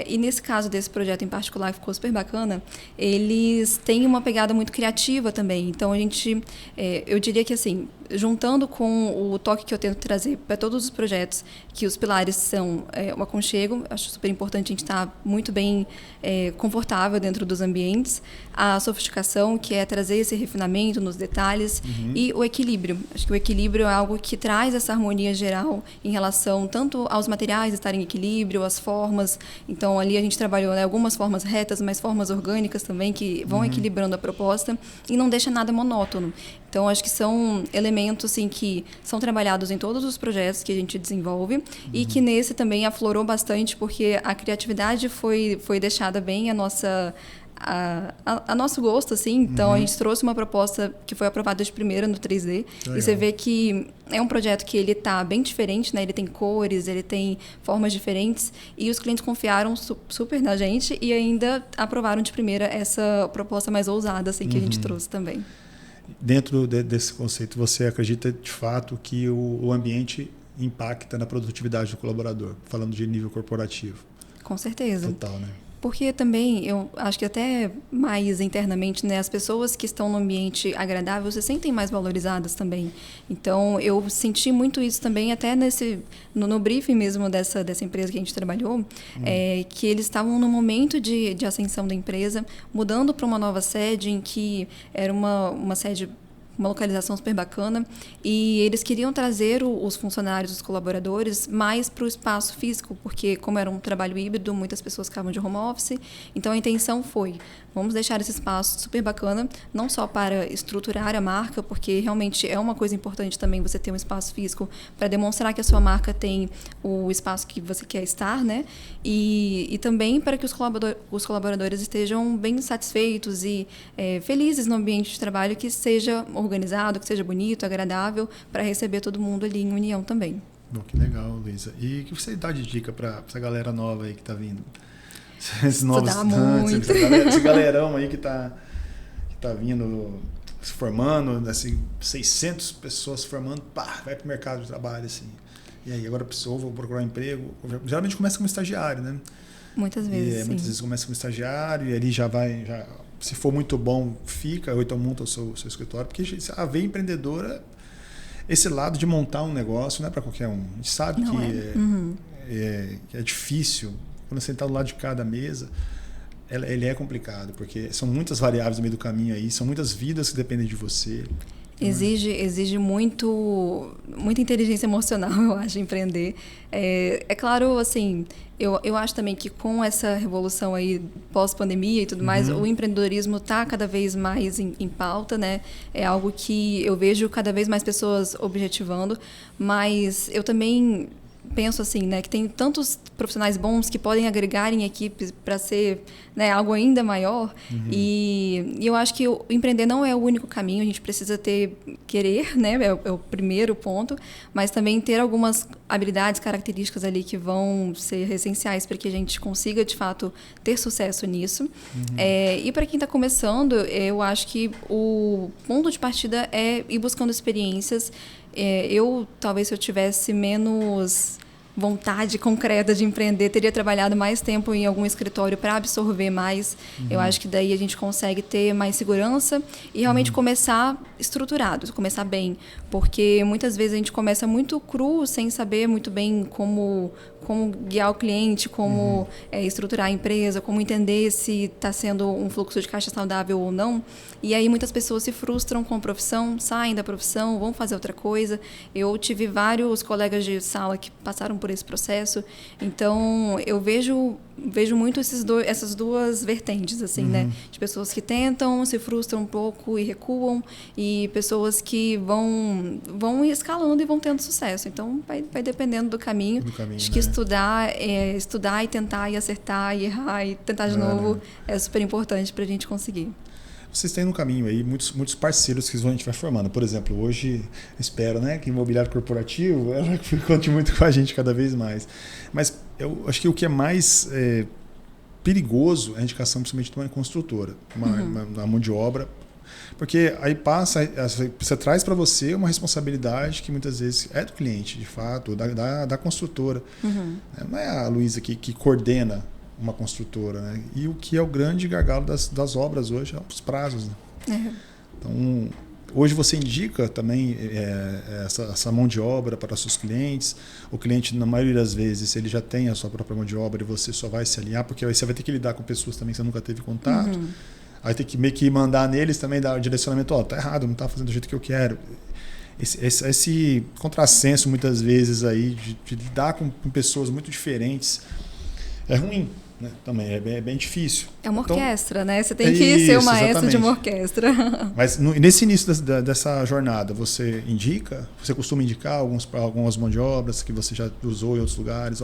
E nesse caso desse projeto em particular, que ficou super bacana, eles têm uma pegada muito criativa também. Então, eu diria que, assim, juntando com o toque que eu tento trazer para todos os projetos, que os pilares são o aconchego, acho super importante a gente estar muito bem confortável dentro dos ambientes, a sofisticação, que é trazer esse refinamento nos detalhes, e o equilíbrio. Acho que o equilíbrio é algo que traz essa harmonia geral em relação tanto aos materiais estarem em equilíbrio, às formas. Então, ali a gente trabalhou, né, algumas formas retas, mas formas orgânicas também, que vão equilibrando a proposta e não deixa nada monótono. Então, acho que são elementos assim, que são trabalhados em todos os projetos que a gente desenvolve e que nesse também aflorou bastante, porque a criatividade foi deixada bem a nosso gosto, assim. Então, a gente trouxe uma proposta que foi aprovada de primeira no 3D. Legal. E você vê que é um projeto que ele está bem diferente, né? Ele tem cores, ele tem formas diferentes. E os clientes confiaram super na gente e ainda aprovaram de primeira essa proposta mais ousada, assim, que a gente trouxe também. Dentro desse conceito, você acredita de fato que o ambiente impacta na produtividade do colaborador, falando de nível corporativo? Com certeza. Total, né? Porque também, eu acho que até mais internamente, né, as pessoas que estão no ambiente agradável se sentem mais valorizadas também. Então, eu senti muito isso também até no briefing mesmo dessa empresa que a gente trabalhou, que eles estavam no momento de ascensão da empresa, mudando para uma nova sede, em que era uma sede, uma localização super bacana, e eles queriam trazer os funcionários, os colaboradores, mais para o espaço físico, porque como era um trabalho híbrido, muitas pessoas ficavam de home office, então a intenção foi, vamos deixar esse espaço super bacana, não só para estruturar a marca, porque realmente é uma coisa importante também você ter um espaço físico para demonstrar que a sua marca tem o espaço que você quer estar, né? E também para que os colaboradores estejam bem satisfeitos e felizes no ambiente de trabalho, que seja organizado, que seja bonito, agradável, para receber todo mundo ali em união também. Bom, que legal, Luísa. E o que você dá de dica para essa galera nova aí que está vindo? Esses novos estudantes, esse galerão aí que tá vindo, se formando, assim, 600 pessoas se formando, vai para o mercado de trabalho, assim. E aí, agora a pessoa, vou procurar um emprego. Geralmente começa como estagiário, né? Muitas vezes, muitas vezes começa como estagiário e ali já se for muito bom, fica, ou então monta o seu escritório, porque a veia empreendedora esse lado de montar um negócio não é para qualquer um. A gente sabe Não que é difícil. Quando você está do lado de cada mesa, ele é complicado, porque são muitas variáveis no meio do caminho aí, são muitas vidas que dependem de você. Exige muita inteligência emocional, eu acho, empreender. É claro, assim, eu acho também que com essa revolução aí pós-pandemia e tudo mais, o empreendedorismo está cada vez mais em pauta, né? É algo que eu vejo cada vez mais pessoas objetivando, mas eu também penso assim, né, que tem tantos profissionais bons que podem agregar em equipes para ser, né, algo ainda maior. E eu acho que o empreender não é o único caminho. A gente precisa querer, né, é o primeiro ponto, mas também ter algumas habilidades, características ali que vão ser essenciais para que a gente consiga, de fato, ter sucesso nisso. E para quem está começando, eu acho que o ponto de partida é ir buscando experiências. Talvez se eu tivesse menos vontade concreta de empreender, teria trabalhado mais tempo em algum escritório para absorver mais. Eu acho que daí a gente consegue ter mais segurança e realmente começar estruturado, começar bem. Porque muitas vezes a gente começa muito cru, sem saber muito bem como guiar o cliente, como estruturar a empresa, como entender se está sendo um fluxo de caixa saudável ou não. E aí muitas pessoas se frustram com a profissão, saem da profissão, vão fazer outra coisa. Eu tive vários colegas de sala que passaram por esse processo. Então, eu vejo muito essas duas vertentes, assim, né? De pessoas que tentam, se frustram um pouco e recuam, e pessoas que vão escalando e vão tendo sucesso. Então, vai dependendo do caminho. Acho que estudar e tentar e acertar e errar e tentar de novo é super importante para a gente conseguir. Vocês têm no caminho aí muitos parceiros que a gente vai formando. Por exemplo, hoje espero, né, que o imobiliário corporativo conte muito com a gente cada vez mais. Mas eu acho que o que é mais perigoso é a indicação, principalmente de uma construtora, uma mão de obra. Porque aí você traz para você uma responsabilidade que muitas vezes é do cliente, de fato, da construtora. Não é a Luísa que coordena uma construtora, né? E o que é o grande gargalo das obras hoje é os prazos, né? Então, hoje você indica também essa mão de obra para os seus clientes. O cliente, na maioria das vezes, ele já tem a sua própria mão de obra e você só vai se alinhar, porque aí você vai ter que lidar com pessoas também que você nunca teve contato. Aí tem que meio que mandar neles também, dar o direcionamento, tá errado, não tá fazendo do jeito que eu quero. Esse contrassenso, muitas vezes, aí de lidar com pessoas muito diferentes é ruim. Né? Também é bem difícil. É uma orquestra, né? Você tem que ser o maestro de uma orquestra. Mas nesse início dessa jornada, você costuma indicar algumas mãos de obras que você já usou em outros lugares?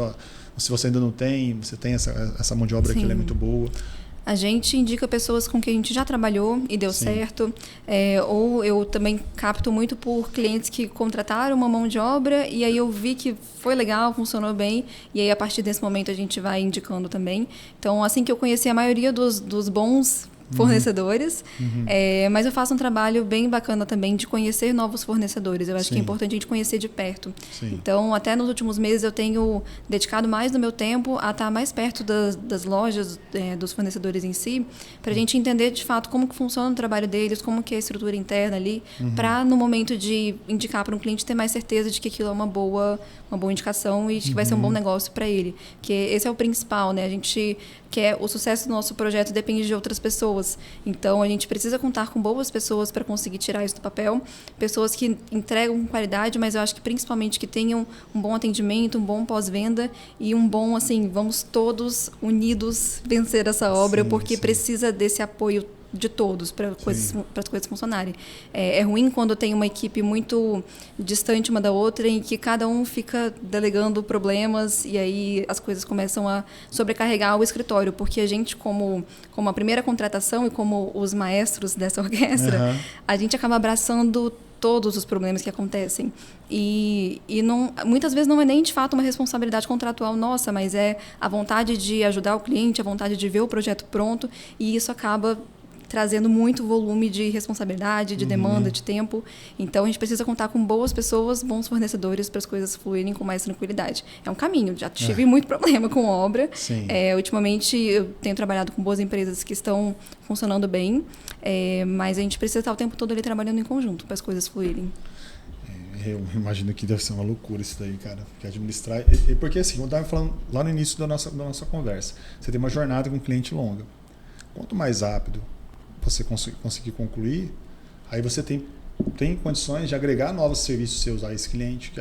Se você ainda não tem, você tem essa mão de obra que ela é muito boa. A gente indica pessoas com quem a gente já trabalhou e deu certo. Ou eu também capto muito por clientes que contrataram uma mão de obra e aí eu vi que foi legal, funcionou bem. E aí, a partir desse momento, a gente vai indicando também. Então, assim que eu conheci a maioria dos bons fornecedores, mas eu faço um trabalho bem bacana também de conhecer novos fornecedores. Eu acho que é importante a gente conhecer de perto. Então, até nos últimos meses eu tenho dedicado mais do meu tempo a estar mais perto das lojas, dos fornecedores em si, para a gente entender de fato como que funciona o trabalho deles, como que é a estrutura interna ali, para no momento de indicar para um cliente ter mais certeza de que aquilo é uma boa indicação e de que vai ser um bom negócio para ele. Que esse é o principal, né? A gente quer o sucesso do nosso projeto depende de outras pessoas. Então, a gente precisa contar com boas pessoas para conseguir tirar isso do papel. Pessoas que entregam com qualidade, mas eu acho que principalmente que tenham um bom atendimento, um bom pós-venda e um bom, assim, vamos todos unidos vencer essa obra, porque precisa desse apoio de todos para as coisas funcionarem. É ruim quando tem uma equipe muito distante uma da outra em que cada um fica delegando problemas e aí as coisas começam a sobrecarregar o escritório, porque a gente, como a primeira contratação e como os maestros dessa orquestra, a gente acaba abraçando todos os problemas que acontecem. E muitas vezes não é nem de fato uma responsabilidade contratual nossa, mas é a vontade de ajudar o cliente, a vontade de ver o projeto pronto, e isso acaba trazendo muito volume de responsabilidade, de demanda, de tempo. Então, a gente precisa contar com boas pessoas, bons fornecedores para as coisas fluírem com mais tranquilidade. É um caminho. Já tive muito problema com obra. Ultimamente, eu tenho trabalhado com boas empresas que estão funcionando bem, mas a gente precisa estar o tempo todo ali trabalhando em conjunto para as coisas fluírem. Eu imagino que deve ser uma loucura isso daí, cara. Porque administrar. Porque assim, como eu estava falando lá no início da nossa conversa, você tem uma jornada com o cliente longa. Quanto mais rápido você conseguir concluir, aí você tem condições de agregar novos serviços seus a esse cliente.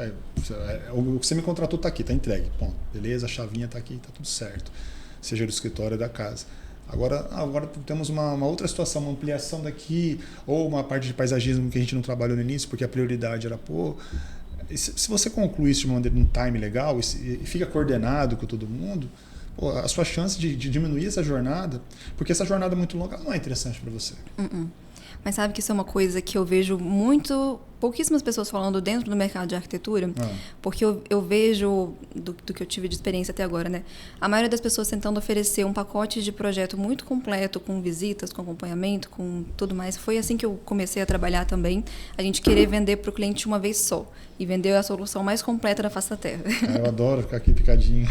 O que você me contratou está aqui, está entregue. Bom, beleza, a chavinha está aqui, está tudo certo. Seja do escritório ou da casa. Agora temos uma outra situação, uma ampliação daqui, ou uma parte de paisagismo que a gente não trabalhou no início, porque a prioridade era, se você concluir isso de uma maneira, num time legal e fica coordenado com todo mundo, a sua chance de diminuir essa jornada, porque essa jornada muito longa não é interessante para você. Mas sabe que isso é uma coisa que eu vejo pouquíssimas pessoas falando dentro do mercado de arquitetura, porque eu vejo, do que eu tive de experiência até agora, né? A maioria das pessoas tentando oferecer um pacote de projeto muito completo, com visitas, com acompanhamento, com tudo mais. Foi assim que eu comecei a trabalhar também, a gente querer vender para o cliente uma vez só, e vender a solução mais completa da face da Terra. Eu adoro ficar aqui picadinho.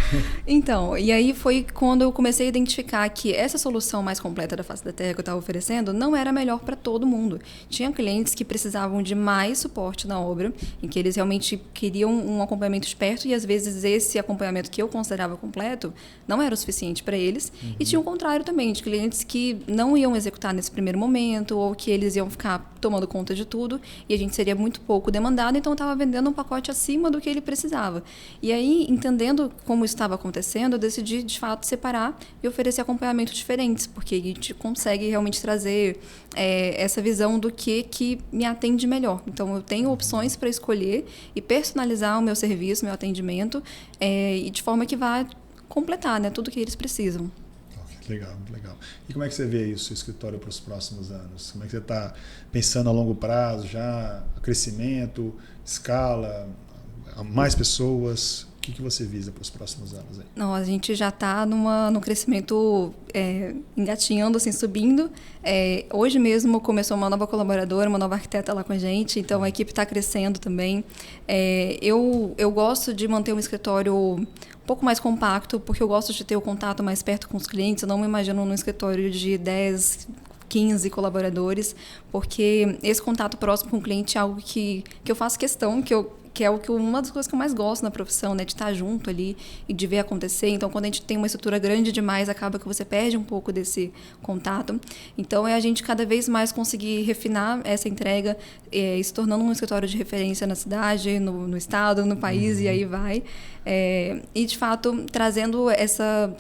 Então, e aí foi quando eu comecei a identificar que essa solução mais completa da face da Terra que eu estava oferecendo não era melhor para todo mundo. Tinha clientes que precisavam de mais suporte na obra, em que eles realmente queriam um acompanhamento de perto e às vezes esse acompanhamento que eu considerava completo não era o suficiente para eles. E tinha o contrário também, de clientes que não iam executar nesse primeiro momento ou que eles iam ficar tomando conta de tudo e a gente seria muito pouco demandado, então eu estava vendendo um pacote acima do que ele precisava. E aí, entendendo como isso estava acontecendo, eu decidi de fato separar e oferecer acompanhamentos diferentes, porque a gente consegue realmente trazer essa visão do que me atende melhor. Então, eu tenho opções para escolher e personalizar o meu serviço, meu atendimento, e de forma que vá completar, né, tudo que eles precisam. Legal, muito legal. E como é que você vê aí o seu escritório para os próximos anos? Como é que você está pensando a longo prazo já? Crescimento, escala, mais pessoas? O que você visa para os próximos anos aí? Não, a gente já está no crescimento engatinhando, assim, subindo. Hoje mesmo começou uma nova colaboradora, uma nova arquiteta lá com a gente, então a equipe está crescendo também. Eu gosto de manter um escritório um pouco mais compacto, porque eu gosto de ter o contato mais perto com os clientes. Eu não me imagino num escritório de 10, 15 colaboradores, porque esse contato próximo com o cliente é algo que eu faço questão, que é uma das coisas que eu mais gosto na profissão, né? De estar junto ali e de ver acontecer. Então, quando a gente tem uma estrutura grande demais, acaba que você perde um pouco desse contato. Então, é a gente cada vez mais conseguir refinar essa entrega, se tornando um escritório de referência na cidade, no estado, no país, e aí vai. E, de fato, trazendo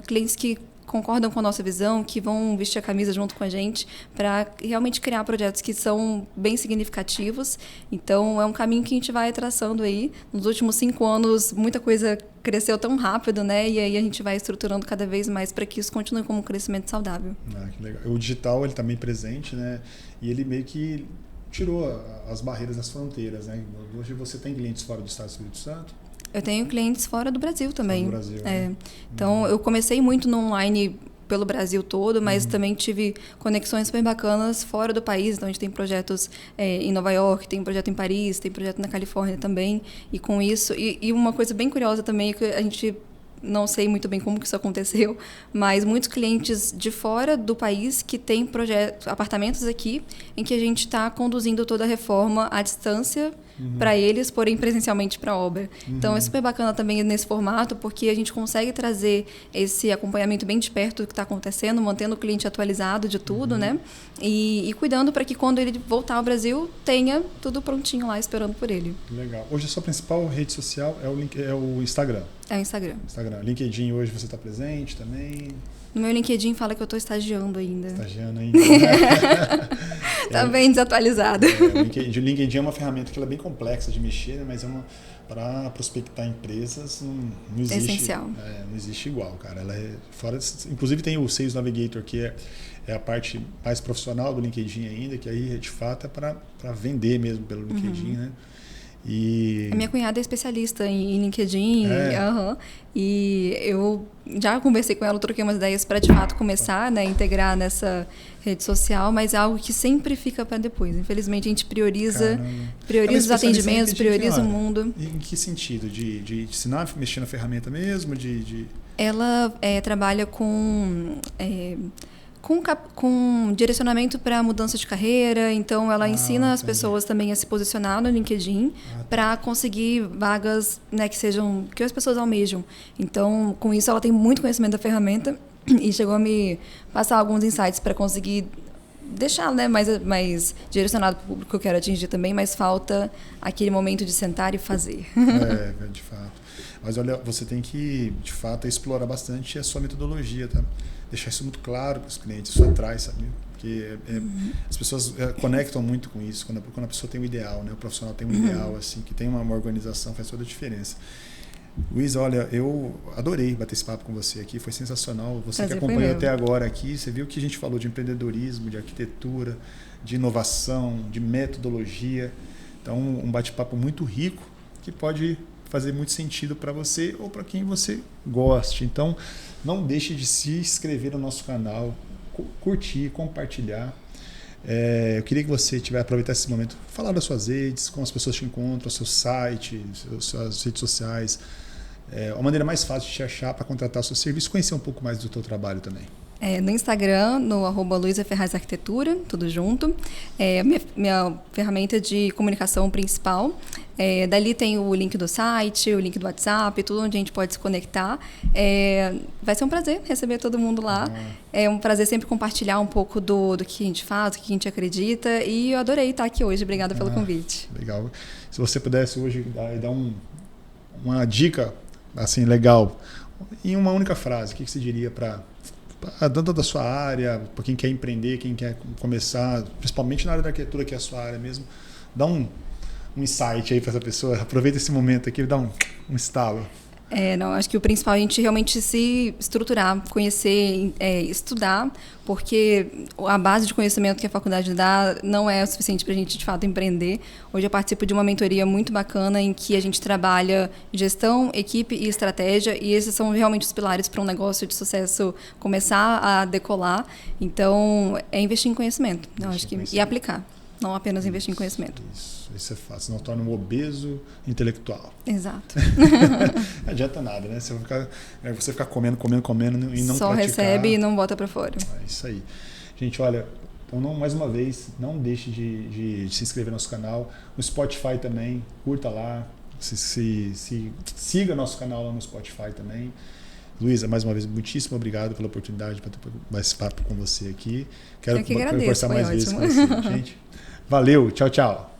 clientes que concordam com a nossa visão, que vão vestir a camisa junto com a gente para realmente criar projetos que são bem significativos. Então, é um caminho que a gente vai traçando aí. Nos últimos 5 anos, muita coisa cresceu tão rápido, né? E aí a gente vai estruturando cada vez mais para que isso continue como um crescimento saudável. Que legal. O digital, ele também presente, né? E ele meio que tirou as barreiras das fronteiras, né? Hoje você tem clientes fora do estado do Espírito Santo? Eu tenho clientes fora do Brasil também. Fora do Brasil, né? Então, eu comecei muito no online pelo Brasil todo, mas também tive conexões super bacanas fora do país. Então, a gente tem projetos em Nova York, tem projeto em Paris, tem projeto na Califórnia também. E com isso... E uma coisa bem curiosa também é que a gente... Não sei muito bem como que isso aconteceu, mas muitos clientes de fora do país que têm apartamentos aqui em que a gente está conduzindo toda a reforma à distância para eles, porém presencialmente para a obra. Então, é super bacana também nesse formato, porque a gente consegue trazer esse acompanhamento bem de perto do que está acontecendo, mantendo o cliente atualizado de tudo, né? E cuidando para que quando ele voltar ao Brasil, tenha tudo prontinho lá esperando por ele. Legal. Hoje a sua principal rede social é o Instagram. É o Instagram. LinkedIn hoje você está presente também? No meu LinkedIn fala que eu estou estagiando ainda. Estagiando ainda, né? Tá bem desatualizado. O LinkedIn é uma ferramenta que ela é bem complexa de mexer, né? Mas para prospectar empresas não existe. Essencial. Não existe igual, cara. Ela é fora. Inclusive tem o Sales Navigator, que é a parte mais profissional do LinkedIn ainda, que aí de fato é para vender mesmo pelo LinkedIn, né? A minha cunhada é especialista em LinkedIn, e eu já conversei com ela, troquei umas ideias para de fato começar, né, integrar nessa rede social, mas é algo que sempre fica para depois. Infelizmente a gente prioriza os atendimentos, prioriza o mundo. Em que sentido? De ensinar a mexer na ferramenta mesmo? Ela trabalha com com direcionamento para mudança de carreira. Então, ela ensina as pessoas também a se posicionar no LinkedIn para conseguir vagas, né, que as pessoas almejam. Então, com isso, ela tem muito conhecimento da ferramenta e chegou a me passar alguns insights para conseguir deixar, né, mais direcionado para o público que eu quero atingir também, mas falta aquele momento de sentar e fazer. De fato. Mas olha, você tem que, de fato, explorar bastante a sua metodologia, tá? Deixar isso muito claro para os clientes, isso atrai, sabe? Porque as pessoas conectam muito com isso, quando a pessoa tem um ideal, né? O profissional tem um ideal, assim, que tem uma organização, faz toda a diferença. Luiz, olha, eu adorei bater esse papo com você aqui, foi sensacional. Você que acompanhou até agora aqui, você viu que a gente falou de empreendedorismo, de arquitetura, de inovação, de metodologia. Então, um bate-papo muito rico que pode fazer muito sentido para você ou para quem você goste. Então, não deixe de se inscrever no nosso canal, curtir, compartilhar. Eu queria que você aproveitasse esse momento, falar das suas redes, como as pessoas te encontram, seu site, suas redes sociais. A maneira mais fácil de te achar para contratar o seu serviço, conhecer um pouco mais do teu trabalho também. No Instagram, no @luisaferrazarquitetura, tudo junto. Minha ferramenta de comunicação principal. Dali tem o link do site, o link do WhatsApp, tudo onde a gente pode se conectar. Vai ser um prazer receber todo mundo lá. É um prazer sempre compartilhar um pouco do que a gente faz, do que a gente acredita. E eu adorei estar aqui hoje. Obrigada pelo convite. Legal. Se você pudesse hoje dar uma dica assim, legal, em uma única frase, o que você diria para dentro da sua área, para quem quer empreender, quem quer começar, principalmente na área da arquitetura, que é a sua área mesmo, dá um insight aí para essa pessoa, aproveita esse momento aqui e dá um estalo. Acho que o principal é a gente realmente se estruturar, conhecer, estudar, porque a base de conhecimento que a faculdade dá não é o suficiente para a gente, de fato, empreender. Hoje eu participo de uma mentoria muito bacana em que a gente trabalha gestão, equipe e estratégia, e esses são realmente os pilares para um negócio de sucesso começar a decolar. Então, é investir em conhecimento, e aplicar. Não apenas investir em conhecimento. Isso é fácil, não torna um obeso intelectual. Exato. Não adianta nada, né? Você ficar comendo e não só praticar. Recebe e não bota para fora. É isso aí. Gente, olha, então mais uma vez, não deixe de se inscrever no nosso canal. No Spotify também, curta lá. Siga nosso canal lá no Spotify também. Luísa, mais uma vez, muitíssimo obrigado pela oportunidade de bater esse papo com você aqui. Eu que agradeço, conversar mais vezes com você, gente. Valeu, tchau, tchau.